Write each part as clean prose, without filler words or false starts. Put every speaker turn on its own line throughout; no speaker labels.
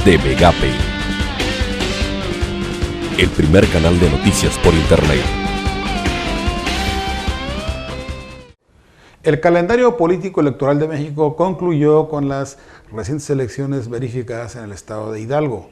de Megape, el primer canal de noticias por Internet.
El calendario político electoral de México concluyó con las recientes elecciones verificadas en el estado de Hidalgo.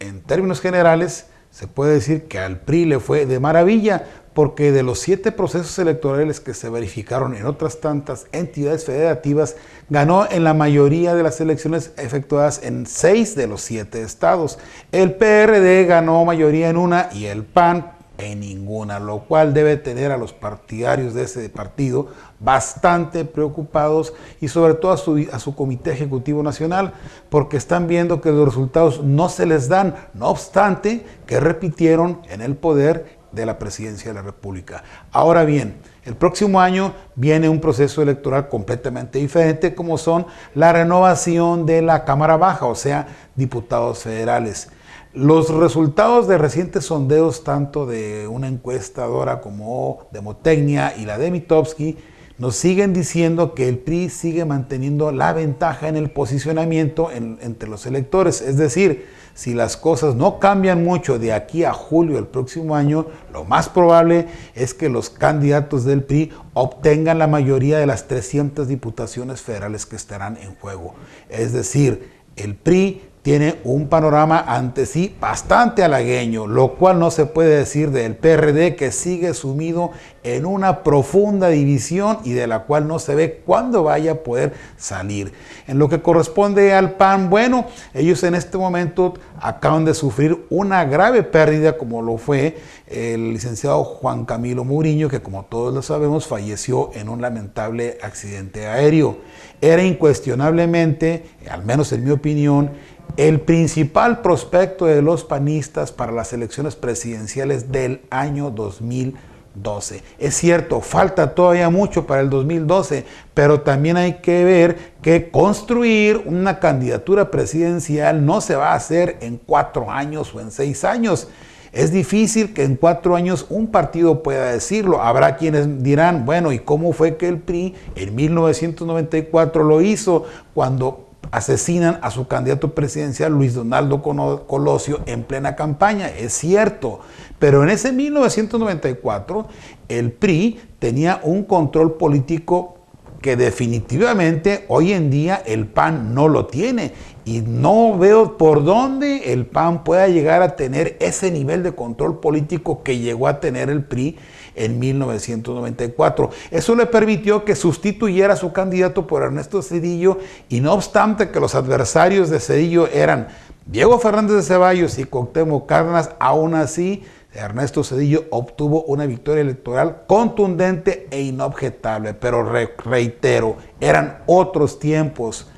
En términos generales, se puede decir que al PRI le fue de maravilla, porque de los 7 procesos electorales que se verificaron en otras tantas entidades federativas, ganó en la mayoría de las elecciones efectuadas en 6 de los 7 estados. El PRD ganó mayoría en una y el PAN en ninguna, lo cual debe tener a los partidarios de ese partido bastante preocupados y sobre todo a su Comité Ejecutivo Nacional, porque están viendo que los resultados no se les dan, no obstante que repitieron en el poder de la presidencia de la República. Ahora bien, el próximo año viene un proceso electoral completamente diferente, como son la renovación de la Cámara Baja, o sea, diputados federales. Los resultados de recientes sondeos, tanto de una encuestadora como Demotecnia y la de Mitofsky, nos siguen diciendo que el PRI sigue manteniendo la ventaja en el posicionamiento entre los electores. Es decir, si las cosas no cambian mucho de aquí a julio del próximo año, lo más probable es que los candidatos del PRI obtengan la mayoría de las 300 diputaciones federales que estarán en juego. Es decir, el PRI tiene un panorama ante sí bastante halagüeño, lo cual no se puede decir del PRD, que sigue sumido en una profunda división y de la cual no se ve cuándo vaya a poder salir. En lo que corresponde al PAN, bueno, ellos en este momento acaban de sufrir una grave pérdida, como lo fue el licenciado Juan Camilo Muriño, que como todos lo sabemos falleció en un lamentable accidente aéreo. Era incuestionablemente, al menos en mi opinión, el principal prospecto de los panistas para las elecciones presidenciales del año 2012. Es cierto, falta todavía mucho para el 2012, pero también hay que ver que construir una candidatura presidencial no se va a hacer en 4 años o en 6 años. Es difícil que en 4 años un partido pueda decirlo. Habrá quienes dirán, bueno, ¿y cómo fue que el PRI en 1994 lo hizo cuando asesinan a su candidato presidencial Luis Donaldo Colosio en plena campaña? Es cierto, pero en ese 1994 el PRI tenía un control político que definitivamente hoy en día el PAN no lo tiene, y no veo por dónde el PAN pueda llegar a tener ese nivel de control político que llegó a tener el PRI en 1994. Eso le permitió que sustituyera a su candidato por Ernesto Zedillo, y no obstante que los adversarios de Zedillo eran Diego Fernández de Ceballos y Cuauhtémoc Cárdenas, aún así Ernesto Zedillo obtuvo una victoria electoral contundente e inobjetable. Pero reitero, eran otros tiempos.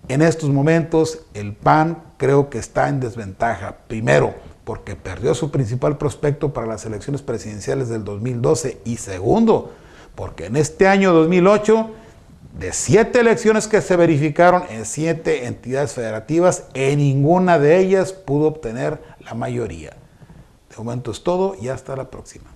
En estos momentos el PAN creo que está en desventaja. Primero, porque perdió su principal prospecto para las elecciones presidenciales del 2012. Y segundo, porque en este año 2008, de 7 elecciones que se verificaron en 7 entidades federativas, en ninguna de ellas pudo obtener la mayoría. De momento es todo y hasta la próxima.